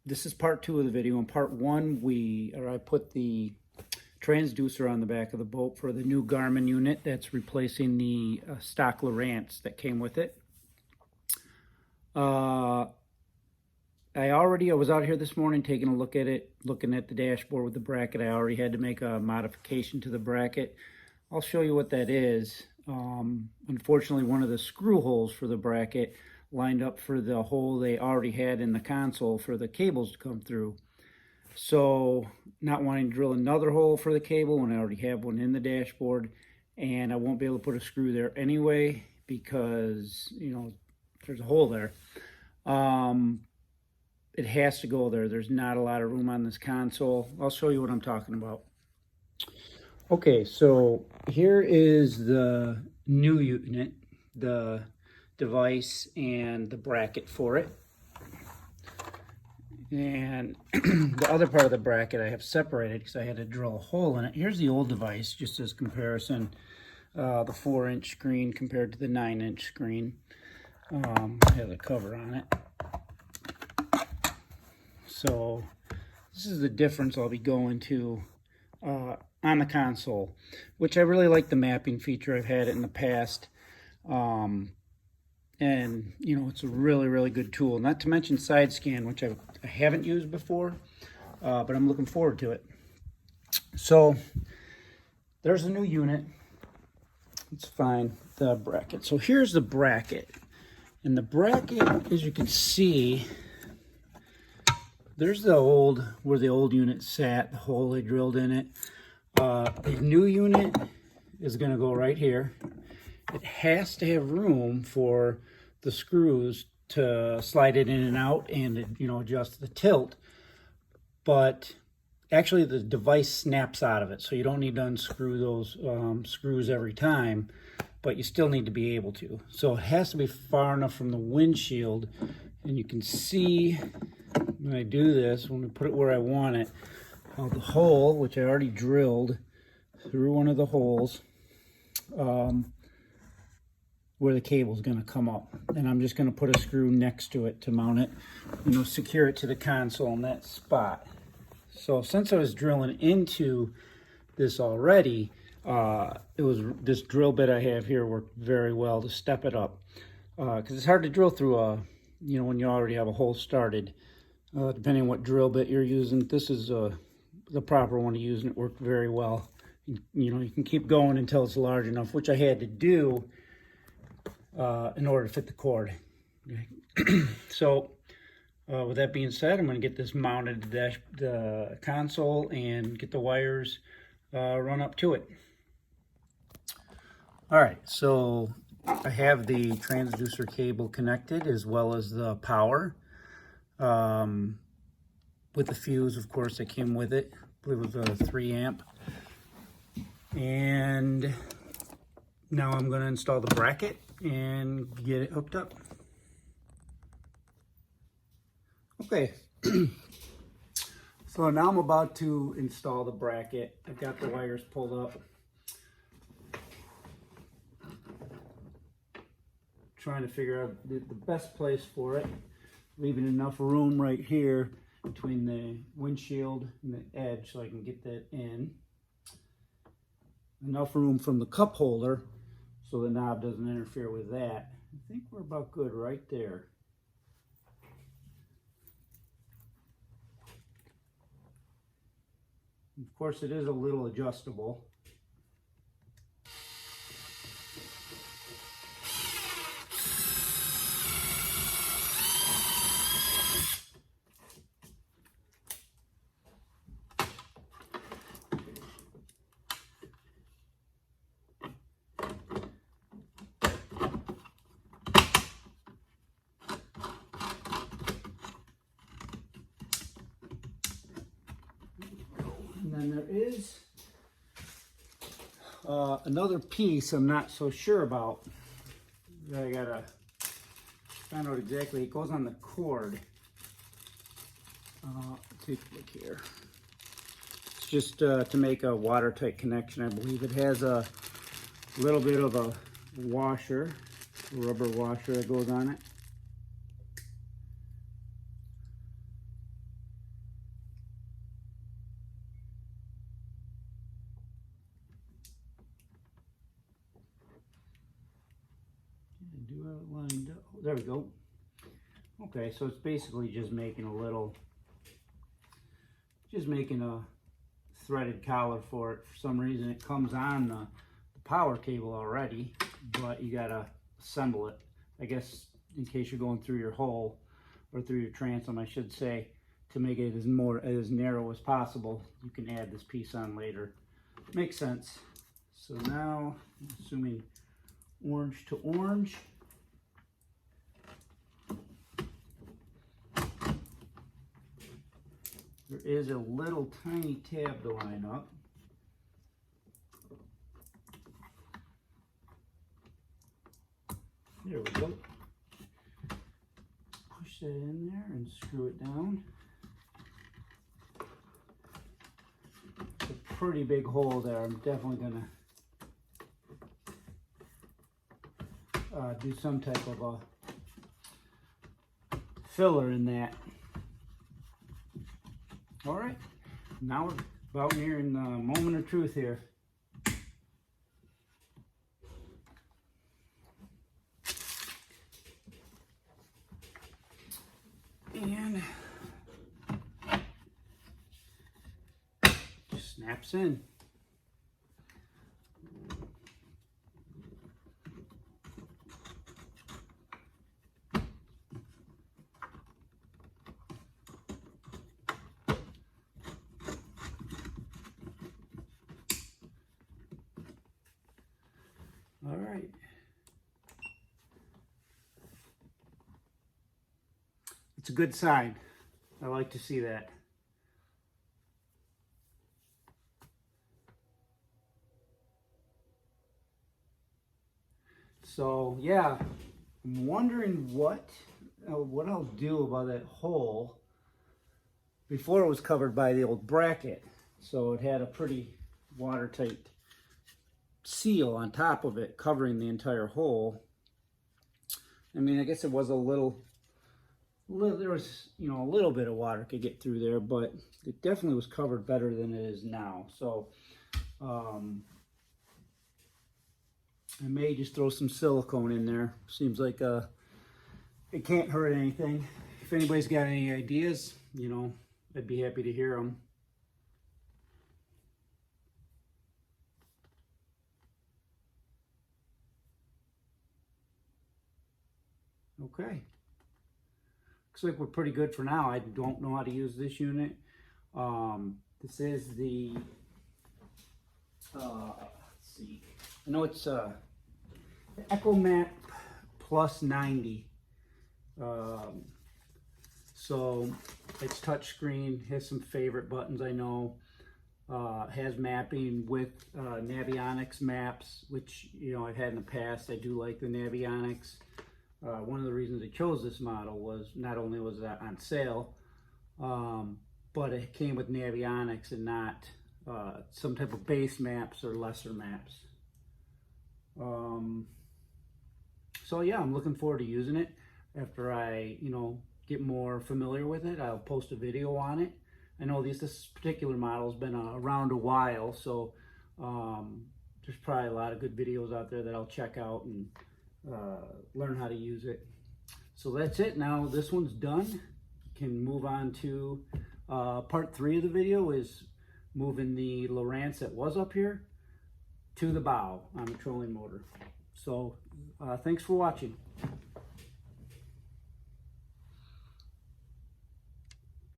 This is part 2 of the video. In part 1, I put the transducer on the back of the boat for the new Garmin unit that's replacing the stock Lowrance that came with it. I was out here this morning taking a look at it, looking at the dashboard with the bracket. I already had to make a modification to the bracket. I'll show you what that is. Unfortunately, one of the screw holes for the bracket lined up for the hole they already had in the console for the cables to come through. So not wanting to drill another hole for the cable when I already have one in the dashboard, and I won't be able to put a screw there anyway because, you know, there's a hole there. It has to go there. There's not a lot of room on this console. I'll show you what I'm talking about. Okay, so here is the new unit, the device and the bracket for it. And the other part of the bracket I have separated because I had to drill a hole in it. Here's the old device, just as comparison. The 4-inch screen compared to the 9-inch screen. I have a cover on it. So this is the difference I'll be going to on the console, which I really like the mapping feature. I've had it in the past. And, you know, it's a really, really good tool. Not to mention side scan, which I haven't used before, but I'm looking forward to it. So there's a new unit. Let's find the bracket. So here's the bracket. And the bracket, as you can see, there's the old, where the old unit sat, the hole they drilled in it. The new unit is going to go right here. It has to have room for the screws to slide it in and out and, you know, adjust the tilt. But actually the device snaps out of it, so you don't need to unscrew those screws every time, but you still need to be able to. So it has to be far enough from the windshield, and you can see when I do this, when we put it where I want it, the hole, which I already drilled through one of the holes, where the cable is going to come up, and I'm just going to put a screw next to it to mount it, you know, secure it to the console in that spot. So since I was drilling into this already, this drill bit I have here worked very well to step it up, because it's hard to drill through you know, when you already have a hole started, depending on what drill bit you're using. This is the proper one to use, and it worked very well. You know, you can keep going until it's large enough, which I had to do in order to fit the cord. Okay. So with that being said, I'm going to get this mounted to the console and get the wires run up to it. All right, so I have the transducer cable connected as well as the power with the fuse, of course, that came with it. I believe it was a 3 amp. And now I'm going to install the bracket and get it hooked up. Okay, so now I'm about to install the bracket. I've got the wires pulled up. Trying to figure out the best place for it, leaving enough room right here between the windshield and the edge so I can get that in. Enough room from the cup holder so the knob doesn't interfere with that. I think we're about good right there. Of course, it is a little adjustable. And then there is another piece I'm not so sure about that I gotta find out exactly. It goes on the cord. Take a look here. It's just to make a watertight connection. I believe it has a little bit of a washer, a rubber washer that goes on it. lined up. There we go. Okay, so it's basically just making a little, just making a threaded collar for it. For some reason it comes on the power cable already, but you gotta assemble it. I guess in case you're going through your hole, or through your transom I should say, to make it as narrow as possible. You can add this piece on later. Makes sense. So now, assuming orange to orange. There is a little tiny tab to line up. There we go. Push that in there and screw it down. It's a pretty big hole there. I'm definitely gonna do some type of a filler in that. All right, now we're about nearing the moment of truth here. And just snaps in. All right. It's a good sign. I like to see that. So yeah, I'm wondering what I'll do about that hole. Before it was covered by the old bracket, so it had a pretty watertight seal on top of it covering the entire hole. I mean, I guess it was a little there was, you know, a little bit of water could get through there, but it definitely was covered better than it is now. So I may just throw some silicone in there. Seems like it can't hurt anything. If anybody's got any ideas, you know, I'd be happy to hear them. Okay. Looks like we're pretty good for now. I don't know how to use this unit. This is the, let's see. I know it's the Echomap Plus 90. So it's touchscreen, has some favorite buttons I know. Has mapping with Navionics maps, which, you know, I've had in the past. I do like the Navionics. One of the reasons I chose this model was not only was that on sale, but it came with Navionics and not some type of base maps or lesser maps. So yeah, I'm looking forward to using it. After I, you know, get more familiar with it, I'll post a video on it. I know this particular model's been around a while, so there's probably a lot of good videos out there that I'll check out and learn how to use it. So that's it. Now this one's done. Can move on to part 3 of the video, is moving the Lowrance that was up here to the bow on the trolling motor. So thanks for watching.